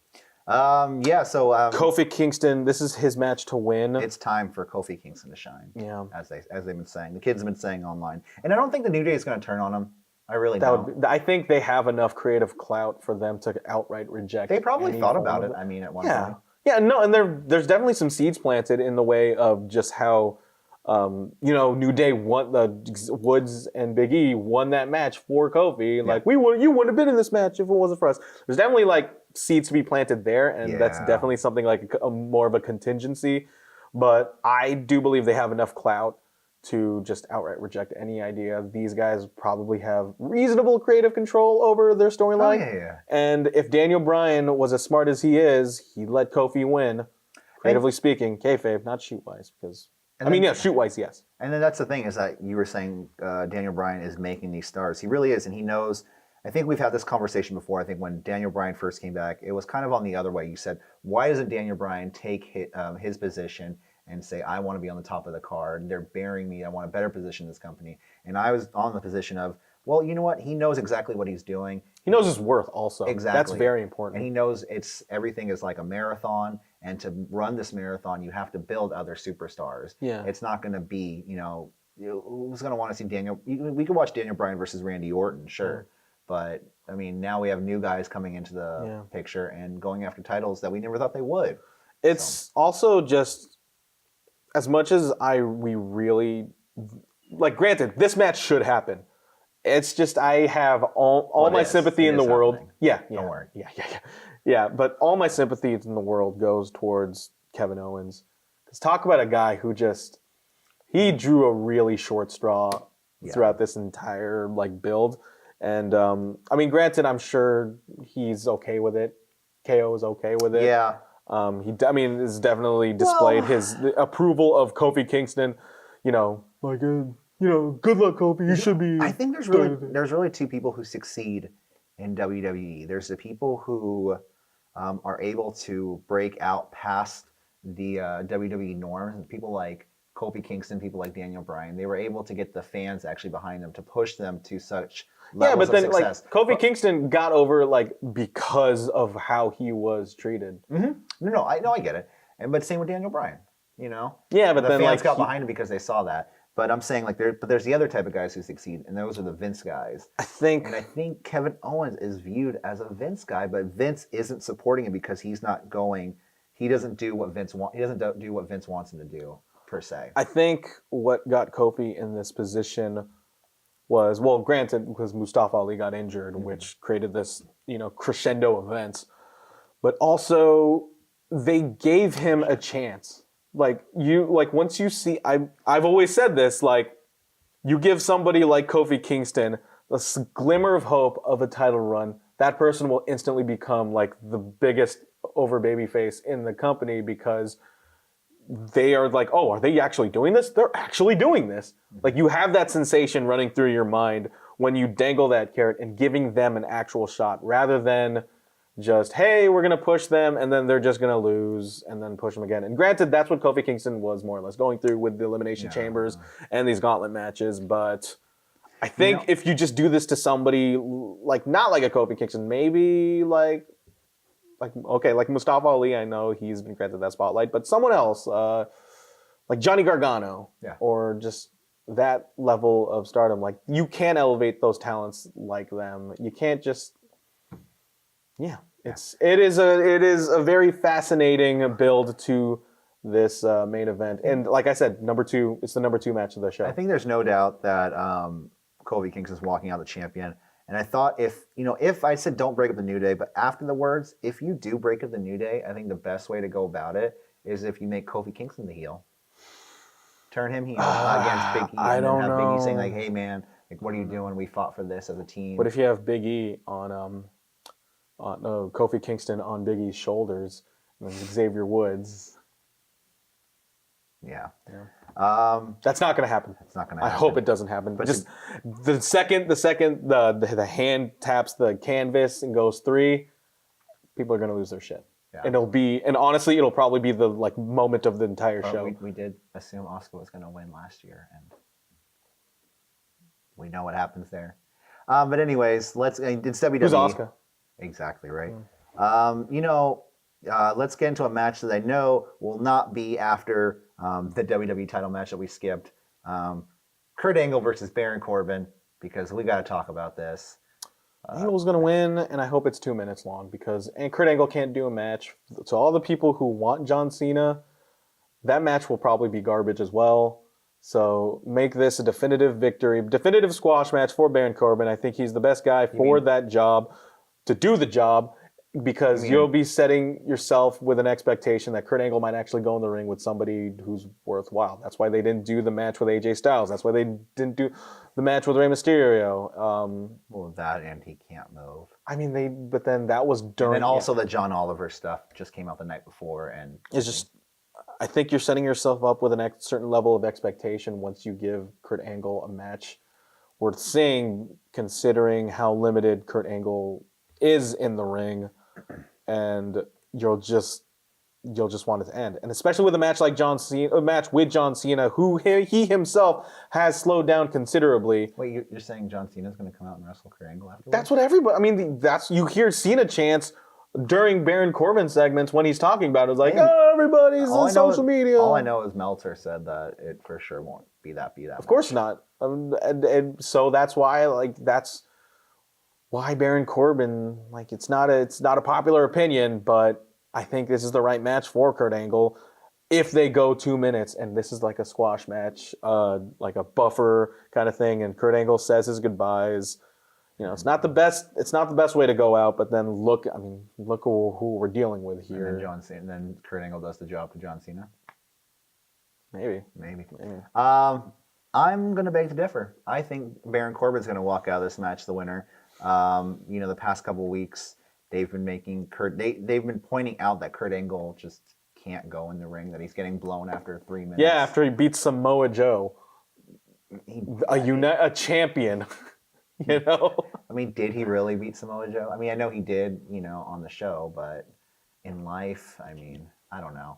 Kofi Kingston, this is his match to win. it's time for Kofi Kingston to shine. Yeah. As they've been saying, the kids have been saying online, and I don't think the New Day is going to turn on him. I really don't. I think they have enough creative clout for them to outright reject. They probably any thought form about of it. I mean, at one Yeah. point. Yeah, no, and there's definitely some seeds planted in the way of just how, New Day won the Woods and Big E won that match for Kofi. Like you wouldn't have been in this match if it wasn't for us. There's definitely like seeds to be planted there, and that's definitely something like a more of a contingency. But I do believe they have enough clout to just outright reject any idea. These guys probably have reasonable creative control over their storyline. Oh, yeah. And if Daniel Bryan was as smart as he is, he let Kofi win, creatively speaking, kayfabe, not shoot-wise. Because shoot-wise, yes. And then that's the thing is that you were saying Daniel Bryan is making these stars. He really is, and he knows. I think we've had this conversation before. I think when Daniel Bryan first came back, it was kind of on the other way. You said, why doesn't Daniel Bryan take his position and say, I want to be on the top of the card. They're burying me. I want a better position in this company. And I was on the position of, well, you know what? He knows exactly what he's doing. He knows his worth also. Exactly. That's very important. And he knows everything is like a marathon. And to run this marathon, you have to build other superstars. Yeah. It's not going to be, who's going to want to see Daniel? We could watch Daniel Bryan versus Randy Orton, sure. But, I mean, now we have new guys coming into the picture and going after titles that we never thought they would. It's also just, as much as we really, like, granted, this match should happen. It's just I have all my sympathy in the world. Yeah. Don't worry. Yeah, but all my sympathy in the world goes towards Kevin Owens. Because talk about a guy who he drew a really short straw throughout this entire, build. And, granted, I'm sure he's okay with it. KO is okay with it. Yeah. Has definitely displayed his approval of Kofi Kingston. Good luck, Kofi. You should be. I think there's really two people who succeed in WWE. There's the people who are able to break out past the WWE norms, and people like Kofi Kingston, people like Daniel Bryan. They were able to get the fans actually behind them to push them to such levels of success. Kofi Kingston got over because of how he was treated. Mm-hmm. No, I get it. But same with Daniel Bryan. Yeah, but the then fans got behind him because they saw that. But I'm saying there's the other type of guys who succeed, and those are the Vince guys. I think Kevin Owens is viewed as a Vince guy, but Vince isn't supporting him because he's not going. He doesn't do what Vince wants. He doesn't do what Vince wants him to do per se. I think what got Kofi in this position was, granted, because Mustafa Ali got injured, which created this crescendo events, but also they gave him a chance. Once you see, I've always said this, you give somebody like Kofi Kingston a glimmer of hope of a title run, that person will instantly become the biggest over babyface in the company because they are oh, are they actually doing this? They're actually doing this. You have that sensation running through your mind when you dangle that carrot and giving them an actual shot rather than just, hey, we're going to push them, and then they're just going to lose, and then push them again. And granted, that's what Kofi Kingston was more or less going through with the Elimination Chambers and these gauntlet matches. But I think if you just do this to somebody, not like a Kofi Kingston, maybe like Mustafa Ali, I know he's been granted that spotlight, but someone else, like Johnny Gargano, or just that level of stardom, you can elevate those talents like them. You can't just... It is a very fascinating build to this main event, and like I said, it's the number 2 match of the show. I think there's no doubt that Kofi Kingston's walking out the champion, and I thought if I said don't break up the New Day, but after the words, if you do break up the New Day, I think the best way to go about it is if you make Kofi Kingston the heel, turn him heel against Big E, and then have Big E saying hey man, what are you doing? We fought for this as a team. What if you have Big E on Kofi Kingston on Big E's shoulders, and Xavier Woods? Yeah. That's not going to happen. It's not going to happen. I hope it doesn't happen. But just the second the hand taps the canvas and goes 3, people are going to lose their shit. Yeah. And honestly, it'll probably be the moment of the entire show. We did assume Asuka was going to win last year, and We know what happens there. But anyways, it's WWE. Who's Asuka? Exactly right. Let's get into a match that I know will not be after the WWE title match that we skipped. Kurt Angle versus Baron Corbin, because we got to talk about this. Angle's going to win, and I hope it's 2 minutes long because Kurt Angle can't do a match. So all the people who want John Cena, that match will probably be garbage as well. So make this a definitive victory, definitive squash match for Baron Corbin. I think he's the best guy for that job, to do the job, because you'll be setting yourself with an expectation that Kurt Angle might actually go in the ring with somebody who's worthwhile. That's why they didn't do the match with AJ Styles. That's why they didn't do the match with Rey Mysterio. Well, that and he can't move. I mean, but then that was during. And also the John Oliver stuff just came out the night before, and it's just. I think you're setting yourself up with a certain level of expectation once you give Kurt Angle a match worth seeing, considering how limited Kurt Angle is in the ring, and you'll just want it to end. And especially with a match like a match with John Cena, who he himself has slowed down considerably. Wait, you're saying John Cena's going to come out and wrestle Kurt Angle afterwards? That's what everybody. I mean, you hear Cena chants during Baron Corbin segments when he's talking about it. It's like, everybody's on social media. All I know is Meltzer said that it for sure won't be that. Of course not. And so that's why, Baron Corbin, it's not a popular opinion, but I think this is the right match for Kurt Angle if they go 2 minutes, and this is like a squash match, like a buffer kind of thing, and Kurt Angle says his goodbyes. It's not the best. It's not the best way to go out. But then look who we're dealing with here. And then Kurt Angle does the job to John Cena. Maybe. I'm gonna beg to differ. I think Baron Corbin's gonna walk out of this match the winner. The past couple weeks they've been making they've been pointing out that Kurt Angle just can't go in the ring. That he's getting blown after 3 minutes. Yeah, after he beats Samoa Joe, a champion. I mean, did he really beat Samoa Joe? I mean, I know he did, on the show, but in life, I mean, I don't know.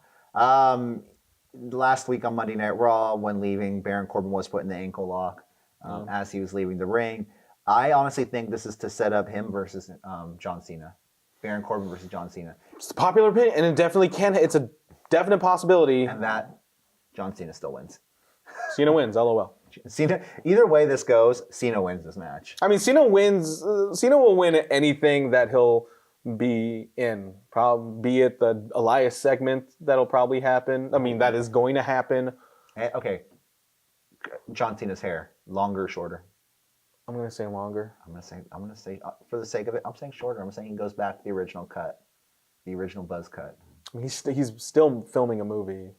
Last week on Monday Night Raw, when leaving, Baron Corbin was put in the ankle lock as he was leaving the ring. I honestly think this is to set up him versus John Cena. Baron Corbin versus John Cena. It's a popular opinion, and it definitely can. It's a definite possibility. And that John Cena still wins. Cena wins, LOL. Cena. Either way this goes, Cena wins this match. I mean, Cena wins. Cena will win anything that he'll be in. Probably be it the Elias segment that'll probably happen. I mean, that is going to happen. Okay. John Cena's hair, longer or shorter? I'm gonna say longer. I'm gonna say for the sake of it, I'm saying shorter. I'm saying he goes back to the original cut, the original buzz cut. He's still filming a movie,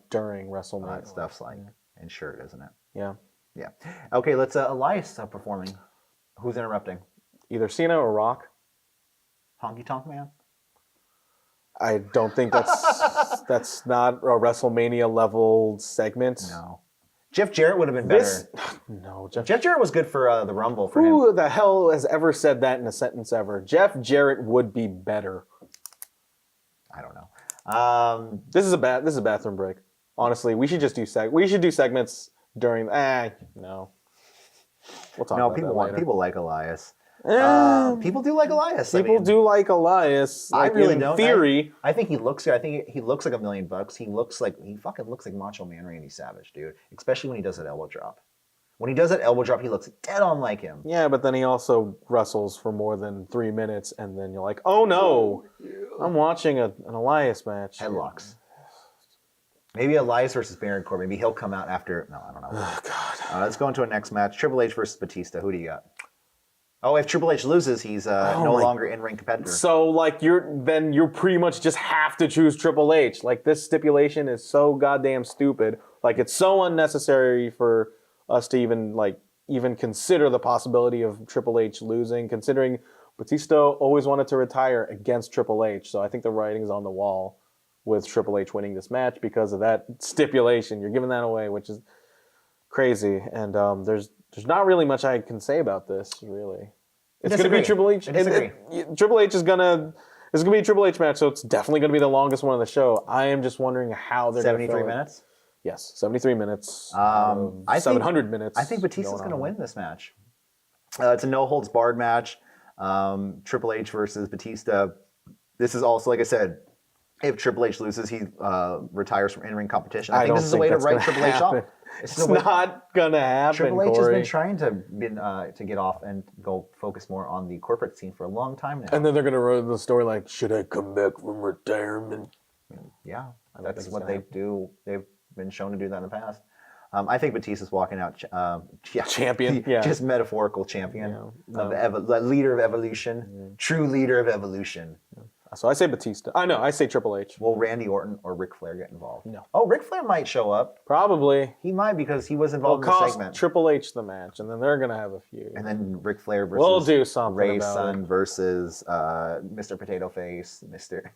during WrestleMania. That stuff's insured, isn't it? Yeah. Yeah. Okay, let's Elias performing. Who's interrupting? Either Cena or Rock. Honky Tonk Man? I don't think that's not a WrestleMania level segment. No. Jeff Jarrett would have been better. No, Jeff Jarrett was good for the Rumble for him. Who the hell has ever said that in a sentence ever? Jeff Jarrett would be better. I don't know. This is a bathroom break. Honestly, we should just do segments during. No. We'll talk about that later. People like Elias. People do like Elias. People do like Elias. I really don't. In theory, I think he looks good. I think he looks like $1 million. He fucking looks like Macho Man Randy Savage, dude. Especially when he does that elbow drop. When he does that elbow drop, he looks dead on like him. Yeah, but then he also wrestles for more than 3 minutes, and then you're like, oh no, I'm watching an Elias match. Headlocks. Maybe Elias versus Baron Corbin. Maybe he'll come out after. No, I don't know. Oh God. Let's go into a next match. Triple H versus Batista. Who do you got? Oh, if Triple H loses, he's no longer in-ring competitor. So, you're pretty much just have to choose Triple H. This stipulation is so goddamn stupid. It's so unnecessary for us to even consider the possibility of Triple H losing, considering Batista always wanted to retire against Triple H. So I think the writing's on the wall with Triple H winning this match because of that stipulation. You're giving that away, which is crazy. And there's not really much I can say about this, really. It's going to be Triple H. Triple H is going to... This is going to be a Triple H match, so it's definitely going to be the longest one on the show. I am just wondering how they're going to 73 minutes? Yes, 73 minutes. I think 700 minutes. I think Batista's going to win this match. It's a no holds barred match. Triple H versus Batista. This is also, like I said, if Triple H loses, he retires from in-ring competition. I think this is a way to write Triple H off. It's not gonna happen. Triple H has Corey. been trying to get off and go focus more on the corporate scene for a long time now. And then they're gonna write the story like, should I come back from retirement? Yeah, that's what they do. They've been shown to do that in the past. I think Batista's walking out. Champion. Yeah. Just metaphorical champion. Yeah. Leader of evolution. True leader of evolution. So I say Batista. I say Triple H. Will Randy Orton or Ric Flair get involved? No. Oh, Ric Flair might show up. Probably. He might because he was involved in the Cost segment. Triple H the match, and then they're gonna have a feud. And then Ric Flair versus We'll do something Ray's about son it. versus Mr. Potato Face, Mr.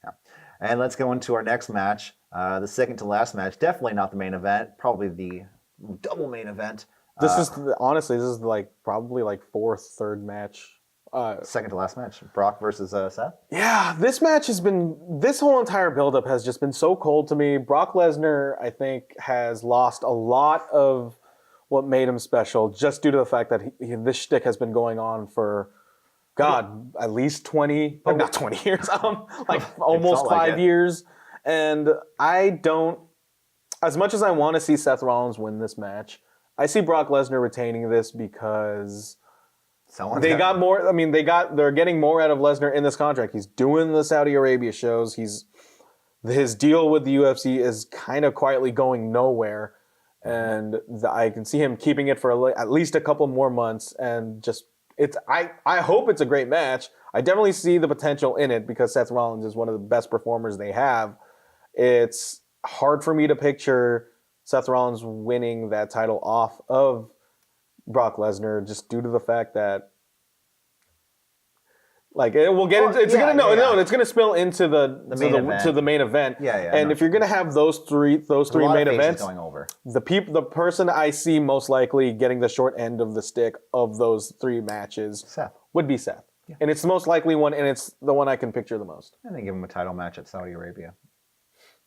Yeah. And let's go into our next match, the second to last match. Definitely not the main event. Probably the double main event. This is honestly, this is like probably like third match. Second to last match. Brock versus Seth. Yeah, this match has been, this whole entire buildup has just been so cold to me. Brock Lesnar, I think, has lost a lot of what made him special just due to the fact that this shtick has been going on for, God, at least 20, not 20 years, like almost like 5 it. years. And I don't, as much as I want to see Seth Rollins win this match, I see Brock Lesnar retaining this because they're getting more out of Lesnar in this contract. He's doing the Saudi Arabia shows. His deal with the UFC is kind of quietly going nowhere, and I can see him keeping it for at least a couple more months. And just I hope it's a great match. I definitely see the potential in it because Seth Rollins is one of the best performers they have. It's hard for me to picture Seth Rollins winning that title off of Brock Lesnar just due to the fact that, like, we'll get into it's gonna spill into the main event. And if you're gonna have those three main events going over, the person I see most likely getting the short end of the stick of those three matches would be Seth. Yeah. And it's the most likely one, and it's the one I can picture the most. And they give him a title match at Saudi Arabia.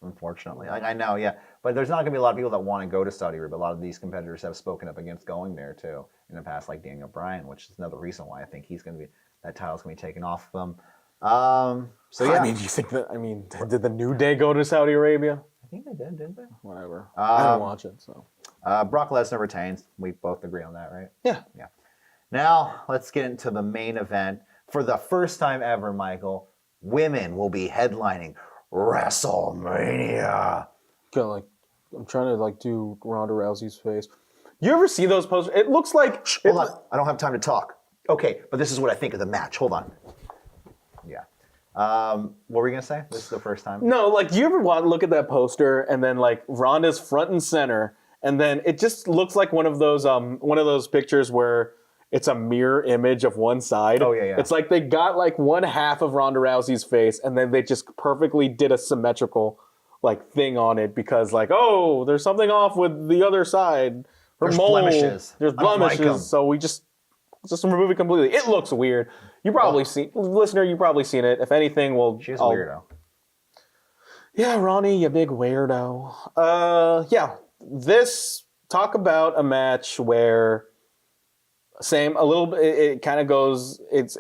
Unfortunately, I know, yeah, but there's not going to be a lot of people that want to go to Saudi Arabia. A lot of these competitors have spoken up against going there too in the past, like Daniel Bryan, which is another reason why I think that title's going to be taken off of him. So yeah, I mean, do you think that? I mean, did the New Day go to Saudi Arabia? I think they did, didn't they? Whatever. I didn't watch it, so. Brock Lesnar retains. We both agree on that, right? Yeah. Yeah. Now let's get into the main event. For the first time ever, Michael, women will be headlining WrestleMania. I'm trying to do Ronda Rousey's face. You ever see those posters? It looks like. Hold on, I don't have time to talk. Okay, but this is what I think of the match. Hold on. Yeah. What were you gonna say? This is the first time. No, do you ever look at that poster and then Ronda's front and center, and then it just looks like one of those pictures where it's a mirror image of one side. Oh, yeah. It's like they got one half of Ronda Rousey's face and then they just perfectly did a symmetrical thing on it because there's something off with the other side. There's blemishes. There's blemishes. So we just remove it completely. It looks weird. You probably listener, you probably seen it. If anything, she's a weirdo. Yeah, Ronnie, you big weirdo. Talk about a match where a little bit. It kind of goes. It's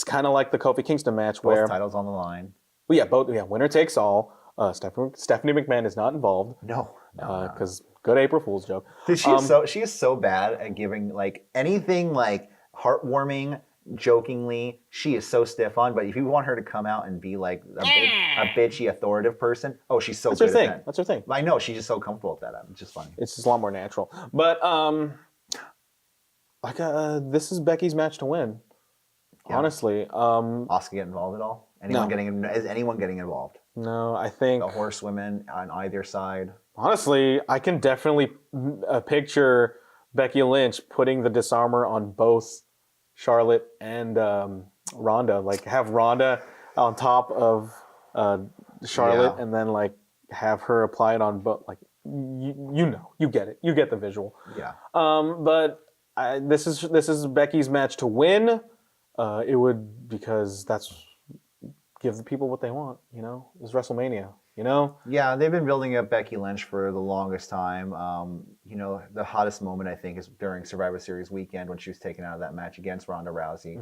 kind of like the Kofi Kingston match where both titles on the line. Well, yeah, winner takes all. Stephanie McMahon is not involved. No, because good April Fool's joke. Dude, she is so bad at giving anything heartwarming, jokingly. She is so stiff on. But if you want her to come out and be a bitchy, authoritative person, she's so good at that. That's her thing. I know she's just so comfortable with that. It's just funny. It's just a lot more natural. But this is Becky's match to win. Yeah. Honestly, Asuka get involved at all? Is anyone getting involved? No, I think the horsewomen on either side. Honestly, I can definitely picture Becky Lynch putting the disarmor on both Charlotte and Ronda. Have Ronda on top of Charlotte, and then have her apply it on both. You get it. You get the visual. Yeah. But this is Becky's match to win. It would, because that's give the people what they want. It's WrestleMania. You know? Yeah, they've been building up Becky Lynch for the longest time. The hottest moment I think is during Survivor Series weekend when she was taken out of that match against Ronda Rousey.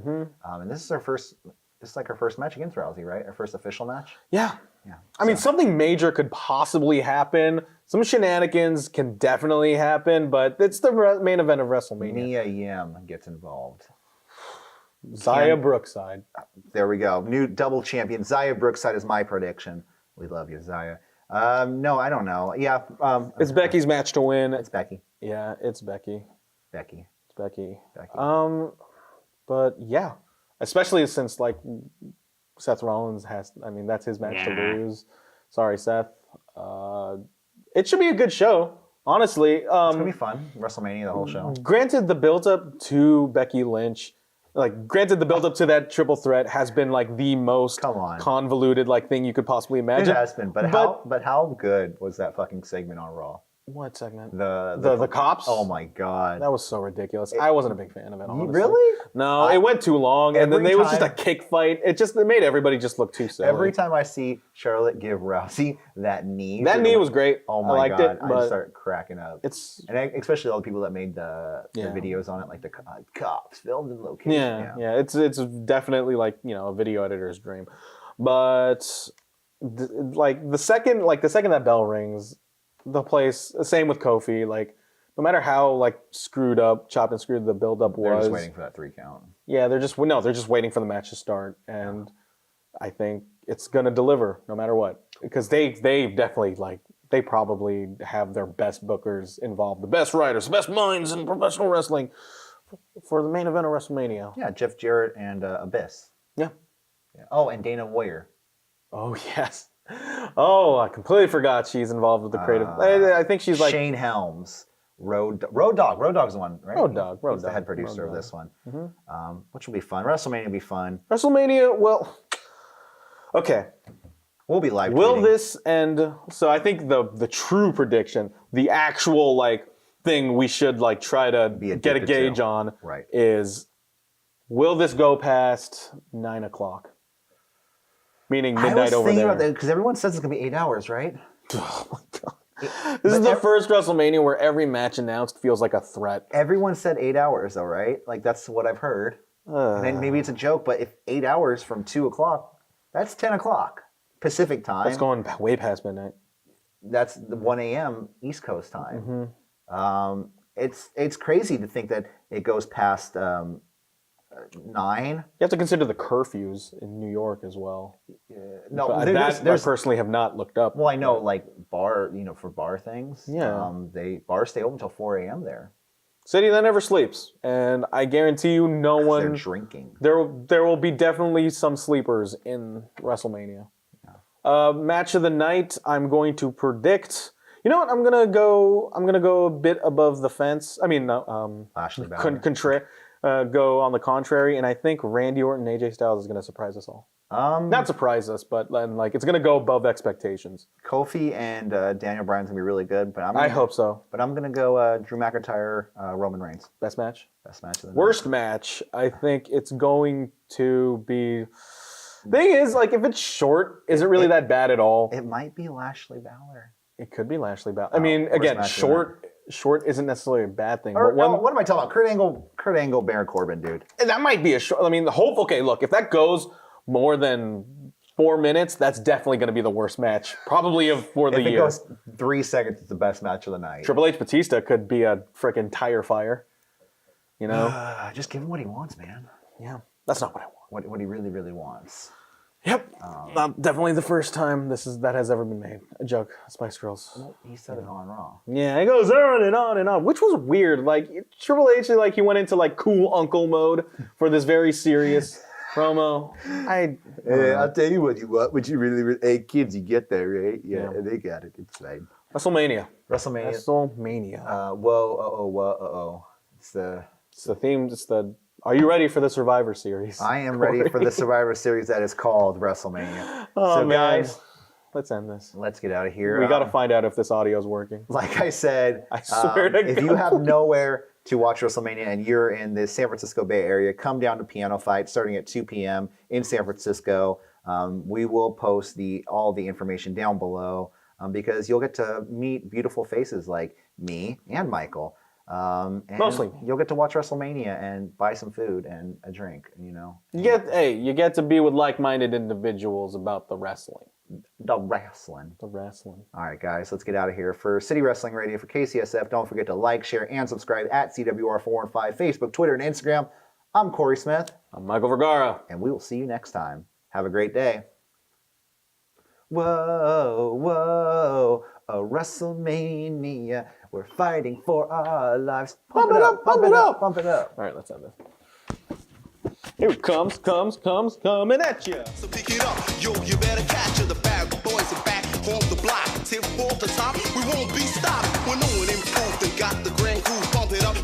And this is her first. This is like her first match against Rousey, right? Her first official match. Yeah. Yeah. I mean, something major could possibly happen. Some shenanigans can definitely happen, but it's the main event of WrestleMania. Mia Yim gets involved. Xia Brookside. There we go. New double champion. Xia Brookside is my prediction. We love you, Xia. No, I don't know. Yeah. It's Becky's match to win. It's Becky. Yeah, it's Becky. Becky. It's Becky. Becky. But yeah, especially since like Seth Rollins has. I mean, that's his match to lose. Sorry, Seth. It should be a good show. Honestly, It's gonna be fun. WrestleMania, the whole show. Granted, the build-up to Becky Lynch, granted the build-up to that triple threat has been like the most convoluted thing you could possibly imagine. It has been, but how good was that fucking segment on Raw? What segment? The cops? Oh my god, that was so ridiculous. I wasn't a big fan of it. Honestly. Really? No, it went too long, and then it was just a kick fight. It made everybody just look too silly. Every time I see Charlotte give Rousey that knee, was great. Oh my I liked god, it, I just start cracking up. Especially all the people that made the videos on it, like the cops filmed in location. Yeah. It's definitely a video editor's dream, but the second that bell rings, the place. Same with Kofi. No matter how screwed up, chopped and screwed the build-up was. They're just waiting for that 3 count. Yeah, they're just waiting for the match to start, and I think it's gonna deliver no matter what, because they definitely they probably have their best bookers involved, the best writers, the best minds in professional wrestling for the main event of WrestleMania. Yeah, Jeff Jarrett and Abyss. Yeah. Oh, and Dana Warrior. Oh yes. Oh, I completely forgot she's involved with the creative. I think she's Shane Helms. Road Dogg. Road Dogg's the one, right? Road Dogg. He's the head producer of this one. Which will be fun. WrestleMania will be fun. WrestleMania, well, okay. We'll be live tweeting. Will this end? So I think the true prediction, the actual thing we should try to get a gauge on, is will this go past 9 o'clock? Meaning midnight over there. I was thinking about that because everyone says it's going to be 8 hours, right? Oh my god. This is the first WrestleMania where every match announced feels like a threat. Everyone said 8 hours, though, right? That's what I've heard. And then maybe it's a joke, but if 8 hours from 2 o'clock, that's 10 o'clock Pacific time. That's going way past midnight. That's the 1 a.m. East Coast time. It's crazy to think that it goes past 9. You have to consider the curfews in New York as well. No, I personally have not looked up. Well, I know, for bar things. Yeah. Bars stay open until 4 a.m. there. City that never sleeps, and I guarantee you, no one. They're drinking. There will be definitely some sleepers in WrestleMania. Yeah. Match of the night. I'm going to predict. You know what? I'm gonna go a bit above the fence. I mean, Lashley Balor. Go on the contrary, and I think Randy Orton and AJ Styles is going to surprise us all. Not surprise us, but it's going to go above expectations. Kofi and Daniel Bryan's going to be really good, but I hope so. But I'm going to go Drew McIntyre, Roman Reigns. Best match? Best match of the night. Worst match, I think it's going to be... Thing is, if it's short, is it really that bad at all? It might be Lashley Balor. It could be Lashley Balor. I mean, again, short isn't necessarily a bad thing. What am I talking about? Kurt Angle, Baron Corbin, dude. And that might be a short. I mean, okay, look, if that goes more than 4 minutes, that's definitely going to be the worst match, probably for the year. If it goes 3 seconds, it's the best match of the night. Triple H Batista could be a freaking tire fire. You know? Just give him what he wants, man. Yeah, that's not what I want. What he really, really wants. Yep. Definitely the first time that has ever been made. A joke. Spice Girls. Well, he said it on Raw. Yeah, it goes on and on and on, which was weird. Triple H, he went into cool uncle mode for this very serious promo. I'll tell you what you want. What you really, hey kids, you get that, right? Yeah, they got it. It's fine. WrestleMania. Whoa. It's the theme. Are you ready for the Survivor Series? I am ready for the Survivor Series that is called WrestleMania. So, guys, let's end this. Let's get out of here. We got to find out if this audio is working. Like I said, I swear to God. If you have nowhere to watch WrestleMania and you're in the San Francisco Bay Area, come down to Piano Fight starting at 2 p.m. in San Francisco. We will post all the information down below because you'll get to meet beautiful faces like me and Michael. And Mostly. you'll get to watch WrestleMania and buy some food and a drink, you know. You get to be with like-minded individuals about the wrestling. The wrestling. The wrestling. All right, guys, let's get out of here. For City Wrestling Radio, for KCSF, don't forget to like, share, and subscribe at CWR415, Facebook, Twitter, and Instagram. I'm Korey Smith. I'm Michael Vergara. And we will see you next time. Have a great day. Whoa, whoa, a WrestleMania. We're fighting for our lives. Pump it up, pump it up, pump it up. All right, let's end this. Here it comes, coming at you. So pick it up, yo, you better catch it. The bad boys are back on the block. Tip for the top, we won't be stopped. We're new and improved and got the grand groove. Pump it up,